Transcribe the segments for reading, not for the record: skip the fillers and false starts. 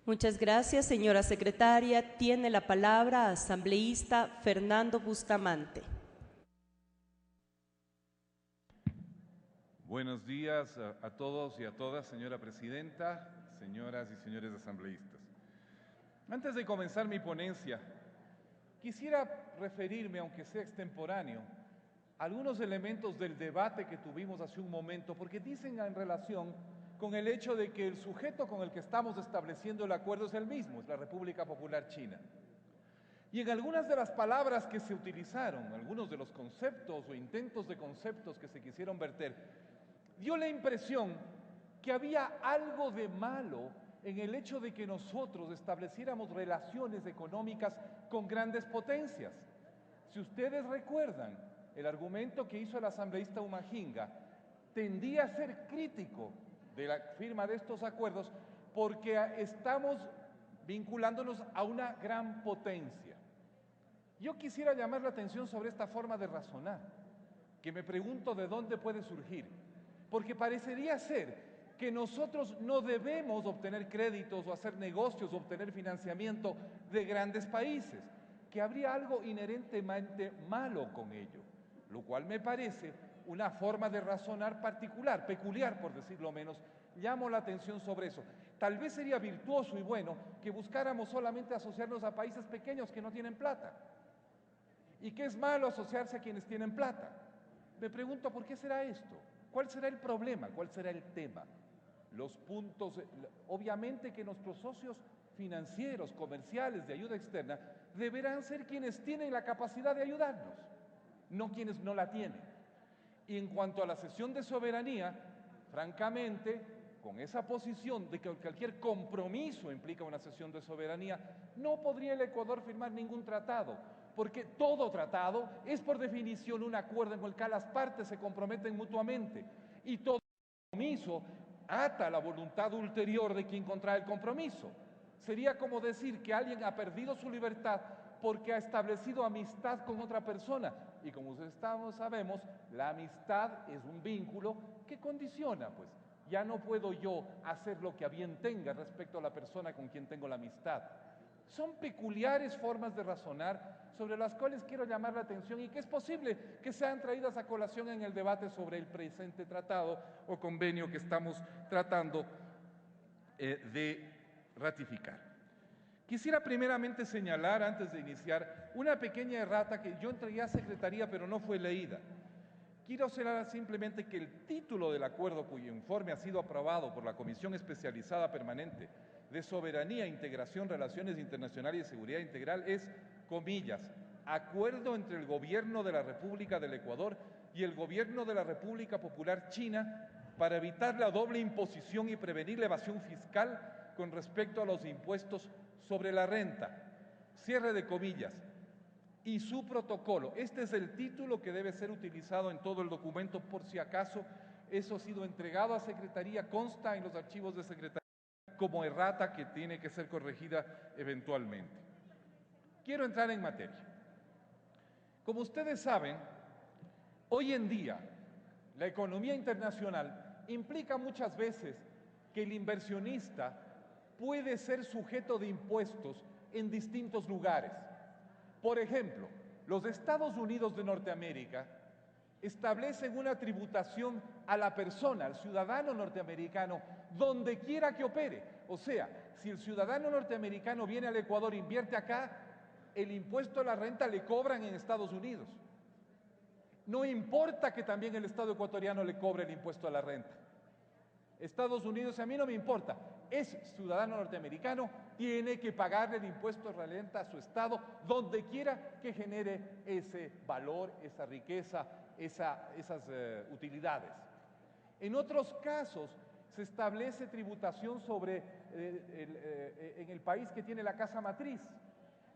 Muchas gracias, señora secretaria. Tiene la palabra asambleísta Fernando Bustamante. Buenos días a todos y a todas, señora presidenta, señoras y señores asambleístas. Antes de comenzar mi ponencia, quisiera referirme, aunque sea extemporáneo, a algunos elementos del debate que tuvimos hace un momento, porque dicen en relación con el hecho de que el sujeto con el que estamos estableciendo el acuerdo es el mismo, es la República Popular China. Y en algunas de las palabras que se utilizaron, algunos de los conceptos o intentos de conceptos que se quisieron verter, dio la impresión que había algo de malo en el hecho de que nosotros estableciéramos relaciones económicas con grandes potencias. Si ustedes recuerdan, el argumento que hizo el asambleísta Humajinga tendía a ser crítico de la firma de estos acuerdos porque estamos vinculándonos a una gran potencia. Yo quisiera llamar la atención sobre esta forma de razonar, que me pregunto de dónde puede surgir, porque parecería ser que nosotros no debemos obtener créditos o hacer negocios o obtener financiamiento de grandes países, que habría algo inherentemente malo con ello, lo cual me parece una forma de razonar particular, peculiar por decirlo menos. Llamo la atención sobre eso. Tal vez sería virtuoso y bueno que buscáramos solamente asociarnos a países pequeños que no tienen plata. ¿Y qué es malo asociarse a quienes tienen plata? Me pregunto, ¿por qué será esto? ¿Cuál será el problema? ¿Cuál será el tema? Los puntos, obviamente que nuestros socios financieros, comerciales, de ayuda externa, deberán ser quienes tienen la capacidad de ayudarnos, no quienes no la tienen. Y en cuanto a la cesión de soberanía, francamente, con esa posición de que cualquier compromiso implica una cesión de soberanía, no podría el Ecuador firmar ningún tratado, porque todo tratado es por definición un acuerdo en el que las partes se comprometen mutuamente y todo compromiso ata la voluntad ulterior de quien contrae el compromiso. Sería como decir que alguien ha perdido su libertad porque ha establecido amistad con otra persona. Y como ustedes sabemos, la amistad es un vínculo que condiciona, pues. Ya no puedo yo hacer lo que a bien tenga respecto a la persona con quien tengo la amistad. Son peculiares formas de razonar sobre las cuales quiero llamar la atención y que es posible que sean traídas a colación en el debate sobre el presente tratado o convenio que estamos tratando de ratificar. Quisiera primeramente señalar, antes de iniciar, una pequeña errata que yo entregué a Secretaría pero no fue leída. Quiero señalar simplemente que el título del acuerdo, cuyo informe ha sido aprobado por la Comisión Especializada Permanente de Soberanía, Integración, Relaciones Internacionales y Seguridad Integral, es, comillas, acuerdo entre el Gobierno de la República del Ecuador y el Gobierno de la República Popular China para evitar la doble imposición y prevenir la evasión fiscal con respecto a los impuestos sobre la renta. Cierre de comillas. Y su protocolo. Este es el título que debe ser utilizado en todo el documento por si acaso eso ha sido entregado a Secretaría, consta en los archivos de Secretaría como errata que tiene que ser corregida eventualmente. Quiero entrar en materia. Como ustedes saben, hoy en día la economía internacional implica muchas veces que el inversionista puede ser sujeto de impuestos en distintos lugares. Por ejemplo, los Estados Unidos de Norteamérica establecen una tributación a la persona, al ciudadano norteamericano, donde quiera que opere. O sea, si el ciudadano norteamericano viene al Ecuador e invierte acá, el impuesto a la renta le cobran en Estados Unidos. No importa que también el Estado ecuatoriano le cobre el impuesto a la renta. Estados Unidos, a mí no me importa, es ciudadano norteamericano, tiene que pagarle el impuesto a la renta a su Estado, donde quiera que genere ese valor, esa riqueza, esas utilidades. En otros casos se establece tributación sobre en el país que tiene la casa matriz.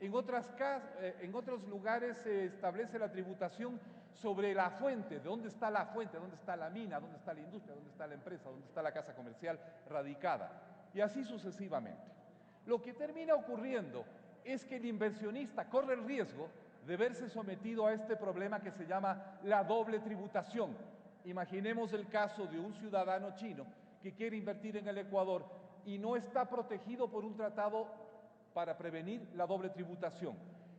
En otros lugares se establece la tributación sobre la fuente, de dónde está la fuente, dónde está la mina, dónde está la industria, dónde está la empresa, dónde está la casa comercial radicada, y así sucesivamente. Lo que termina ocurriendo es que el inversionista corre el riesgo de verse sometido a este problema que se llama la doble tributación. Imaginemos el caso de un ciudadano chino que quiere invertir en el Ecuador y no está protegido por un tratado para prevenir la doble tributación.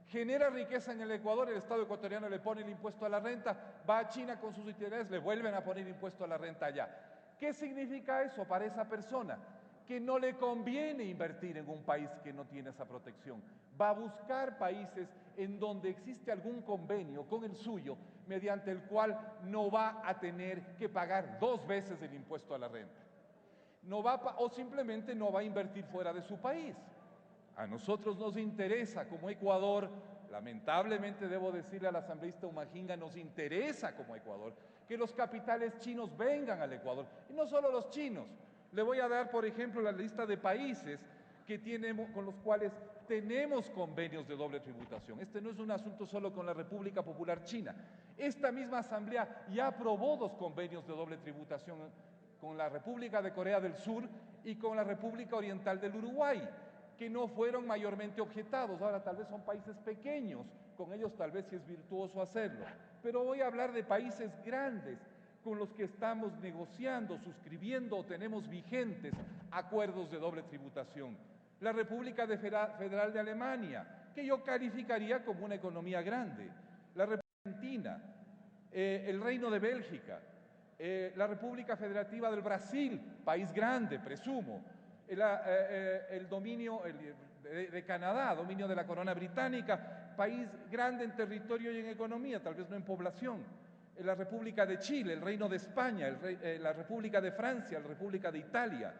Genera riqueza en el Ecuador, el Estado ecuatoriano le pone el impuesto a la renta, va a China con sus utilidades, le vuelven a poner impuesto a la renta allá. ¿Qué significa eso para esa persona? Que no le conviene invertir en un país que no tiene esa protección. Va a buscar países en donde existe algún convenio con el suyo, mediante el cual no va a tener que pagar 2 veces el impuesto a la renta. O simplemente no va a invertir fuera de su país. A nosotros nos interesa como Ecuador, lamentablemente debo decirle al asambleísta Humajinga, nos interesa como Ecuador que los capitales chinos vengan al Ecuador. Y no solo los chinos. Le voy a dar, por ejemplo, la lista de países con los cuales tenemos convenios de doble tributación. Este no es un asunto solo con la República Popular China. Esta misma asamblea ya aprobó 2 convenios de doble tributación con la República de Corea del Sur y con la República Oriental del Uruguay, que no fueron mayormente objetados. Ahora tal vez son países pequeños, con ellos tal vez sí es virtuoso hacerlo, pero voy a hablar de países grandes con los que estamos negociando, suscribiendo o tenemos vigentes acuerdos de doble tributación. La República Federal de Alemania, que yo calificaría como una economía grande, la República Argentina, el Reino de Bélgica, la República Federativa del Brasil, país grande, presumo, el dominio de Canadá, dominio de la corona británica, país grande en territorio y en economía, tal vez no en población, la República de Chile, el Reino de España, la República de Francia, la República de Italia,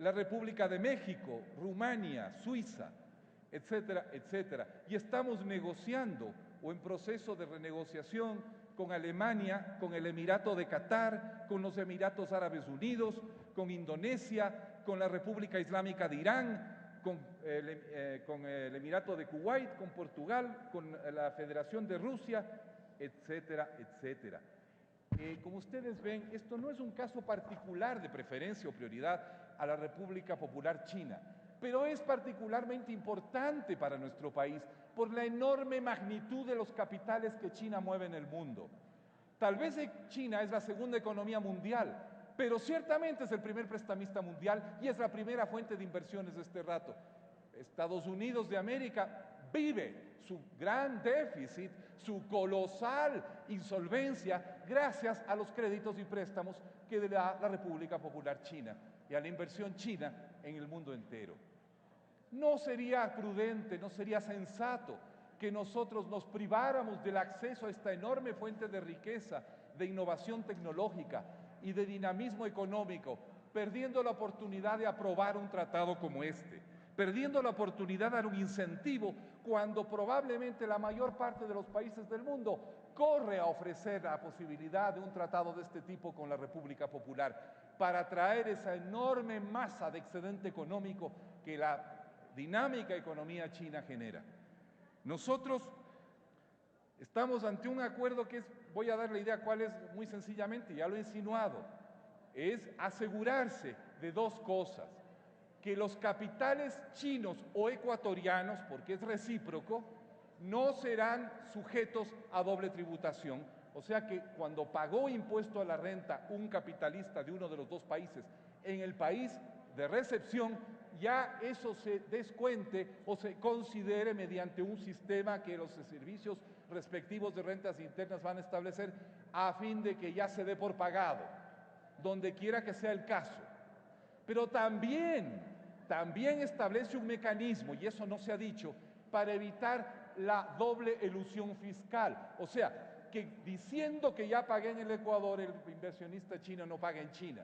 la República de México, Rumania, Suiza, etcétera, etcétera. Y estamos negociando o en proceso de renegociación con Alemania, con el Emirato de Qatar, con los Emiratos Árabes Unidos, con Indonesia, con la República Islámica de Irán, con el Emirato de Kuwait, con Portugal, con la Federación de Rusia, etcétera, etcétera. Como ustedes ven, esto no es un caso particular de preferencia o prioridad a la República Popular China, pero es particularmente importante para nuestro país por la enorme magnitud de los capitales que China mueve en el mundo. Tal vez China es la segunda economía mundial, pero ciertamente es el primer prestamista mundial y es la primera fuente de inversiones de este rato. Estados Unidos de América vive su gran déficit, su colosal insolvencia, gracias a los créditos y préstamos que da la República Popular China y a la inversión china en el mundo entero. No sería prudente, no sería sensato que nosotros nos priváramos del acceso a esta enorme fuente de riqueza, de innovación tecnológica y de dinamismo económico, perdiendo la oportunidad de aprobar un tratado como este, perdiendo la oportunidad de dar un incentivo cuando probablemente la mayor parte de los países del mundo corre a ofrecer la posibilidad de un tratado de este tipo con la República Popular para atraer esa enorme masa de excedente económico que la dinámica economía china genera. Nosotros estamos ante un acuerdo que es, voy a dar la idea cuál es muy sencillamente, ya lo he insinuado, es asegurarse de 2 cosas: que los capitales chinos o ecuatorianos, porque es recíproco, no serán sujetos a doble tributación. O sea que cuando pagó impuesto a la renta un capitalista de uno de los 2 países en el país de recepción, ya eso se descuente o se considere mediante un sistema que los servicios respectivos de rentas internas van a establecer a fin de que ya se dé por pagado, donde quiera que sea el caso. Pero también establece un mecanismo, y eso no se ha dicho, para evitar la doble elusión fiscal. O sea, que diciendo que ya pagué en el Ecuador, el inversionista chino no paga en China.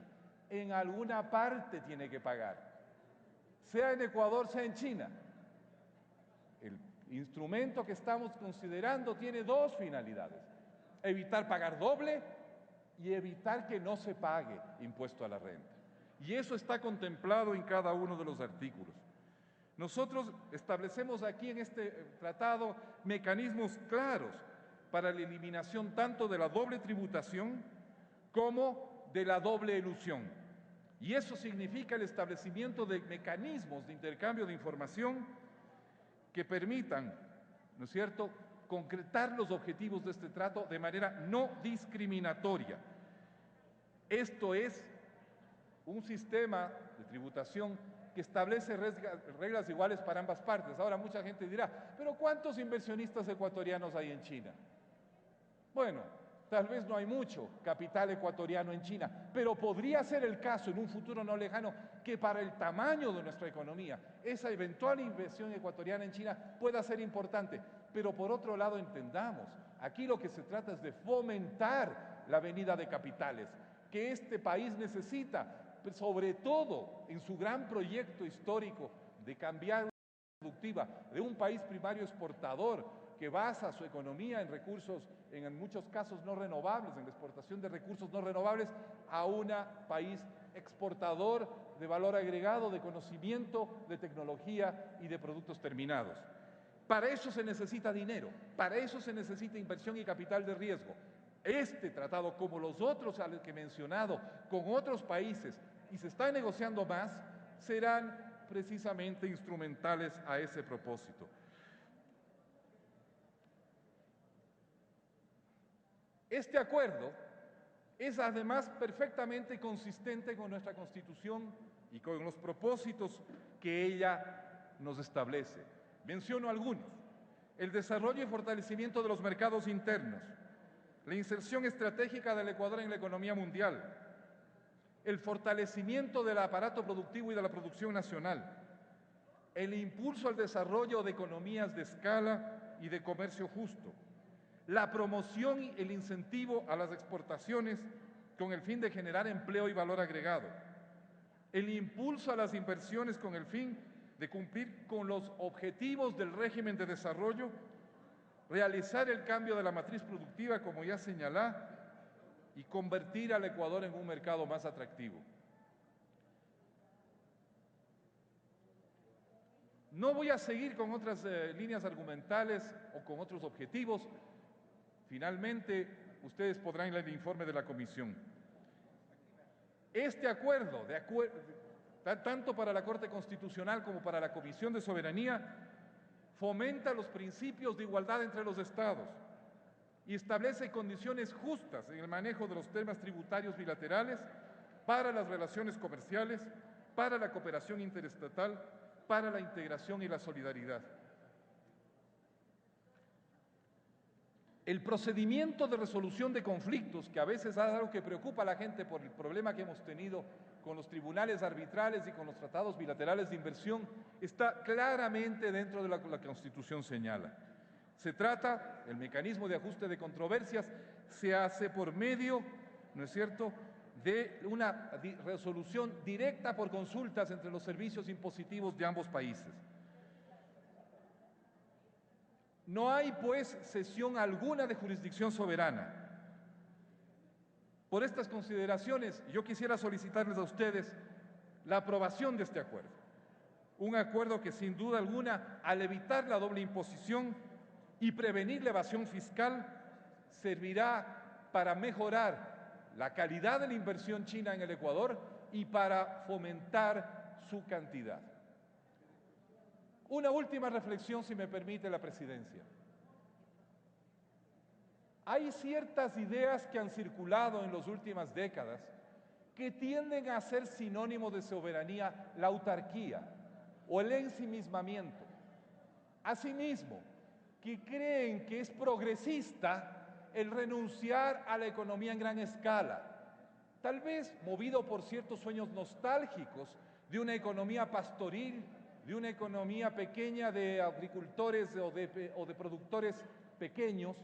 En alguna parte tiene que pagar, sea en Ecuador, sea en China. El instrumento que estamos considerando tiene 2 finalidades: evitar pagar doble y evitar que no se pague impuesto a la renta. Y eso está contemplado en cada uno de los artículos. Nosotros establecemos aquí en este tratado mecanismos claros para la eliminación tanto de la doble tributación como de la doble elusión. Y eso significa el establecimiento de mecanismos de intercambio de información que permitan, ¿no es cierto?, concretar los objetivos de este trato de manera no discriminatoria. Esto es un sistema de tributación que establece reglas iguales para ambas partes. Ahora mucha gente dirá, pero ¿cuántos inversionistas ecuatorianos hay en China? Bueno, tal vez no hay mucho capital ecuatoriano en China, pero podría ser el caso en un futuro no lejano que para el tamaño de nuestra economía, esa eventual inversión ecuatoriana en China pueda ser importante. Pero por otro lado entendamos, aquí lo que se trata es de fomentar la venida de capitales, que este país necesita, sobre todo en su gran proyecto histórico de cambiar una productiva de un país primario exportador que basa su economía en recursos, en muchos casos no renovables, en la exportación de recursos no renovables, a un país exportador de valor agregado, de conocimiento, de tecnología y de productos terminados. Para eso se necesita dinero, para eso se necesita inversión y capital de riesgo. Este tratado, como los otros que he mencionado, con otros países, y se está negociando más, serán precisamente instrumentales a ese propósito. Este acuerdo es además perfectamente consistente con nuestra Constitución y con los propósitos que ella nos establece. Menciono algunos: el desarrollo y fortalecimiento de los mercados internos, la inserción estratégica del Ecuador en la economía mundial, el fortalecimiento del aparato productivo y de la producción nacional, el impulso al desarrollo de economías de escala y de comercio justo, la promoción y el incentivo a las exportaciones con el fin de generar empleo y valor agregado, el impulso a las inversiones con el fin de cumplir con los objetivos del régimen de desarrollo, realizar el cambio de la matriz productiva, como ya señalé, y convertir al Ecuador en un mercado más atractivo. No voy a seguir con otras líneas argumentales o con otros objetivos. Finalmente, ustedes podrán leer el informe de la Comisión. Este acuerdo, tanto para la Corte Constitucional como para la Comisión de Soberanía, fomenta los principios de igualdad entre los Estados y establece condiciones justas en el manejo de los temas tributarios bilaterales para las relaciones comerciales, para la cooperación interestatal, para la integración y la solidaridad. El procedimiento de resolución de conflictos, que a veces es algo que preocupa a la gente por el problema que hemos tenido con los tribunales arbitrales y con los tratados bilaterales de inversión, está claramente dentro de lo que la Constitución señala. Se trata, el mecanismo de ajuste de controversias se hace por medio, ¿no es cierto?, de una resolución directa por consultas entre los servicios impositivos de ambos países. No hay, pues, cesión alguna de jurisdicción soberana. Por estas consideraciones, yo quisiera solicitarles a ustedes la aprobación de este acuerdo. Un acuerdo que, sin duda alguna, al evitar la doble imposición y prevenir la evasión fiscal, servirá para mejorar la calidad de la inversión china en el Ecuador y para fomentar su cantidad. Una última reflexión, si me permite la presidencia. Hay ciertas ideas que han circulado en las últimas décadas que tienden a ser sinónimo de soberanía, la autarquía o el ensimismamiento. Asimismo, que creen que es progresista el renunciar a la economía en gran escala, tal vez movido por ciertos sueños nostálgicos de una economía pastoril, de una economía pequeña de agricultores o de productores pequeños,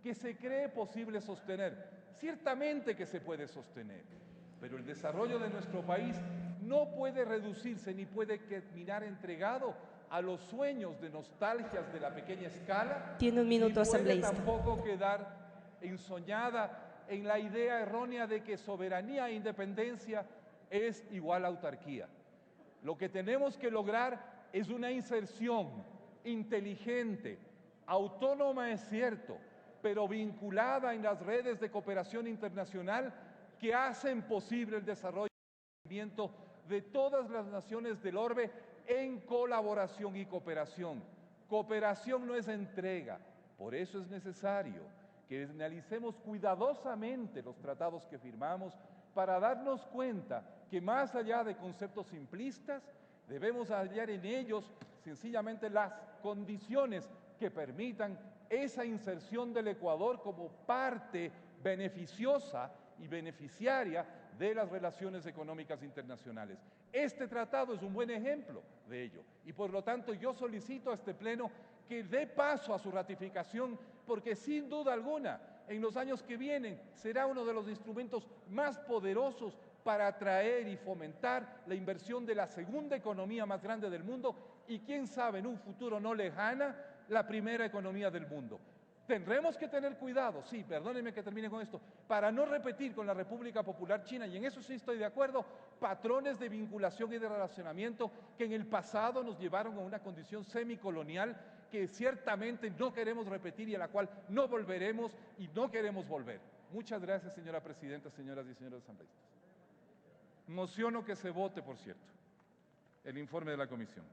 que se cree posible sostener. Ciertamente que se puede sostener, pero el desarrollo de nuestro país no puede reducirse ni puede quedar entregado a los sueños de nostalgias de la pequeña escala. Tiene un minuto, ni puede asambleísta. tampoco quedar ensoñada en la idea errónea de que soberanía e independencia es igual a autarquía. Lo que tenemos que lograr es una inserción inteligente, autónoma es cierto, pero vinculada en las redes de cooperación internacional que hacen posible el desarrollo y el crecimiento de todas las naciones del orbe en colaboración y cooperación. Cooperación no es entrega, por eso es necesario que analicemos cuidadosamente los tratados que firmamos para darnos cuenta que más allá de conceptos simplistas, debemos hallar en ellos sencillamente las condiciones que permitan esa inserción del Ecuador como parte beneficiosa y beneficiaria de las relaciones económicas internacionales. Este tratado es un buen ejemplo de ello y por lo tanto yo solicito a este Pleno que dé paso a su ratificación porque sin duda alguna en los años que vienen será uno de los instrumentos más poderosos para atraer y fomentar la inversión de la segunda economía más grande del mundo y quién sabe en un futuro no lejana la primera economía del mundo. Tendremos que tener cuidado, sí, perdónenme que termine con esto, para no repetir con la República Popular China, y en eso sí estoy de acuerdo, patrones de vinculación y de relacionamiento que en el pasado nos llevaron a una condición semicolonial que ciertamente no queremos repetir y a la cual no volveremos y no queremos volver. Muchas gracias, señora Presidenta, señoras y señores asambleístas. Mociono que se vote, por cierto, el informe de la Comisión.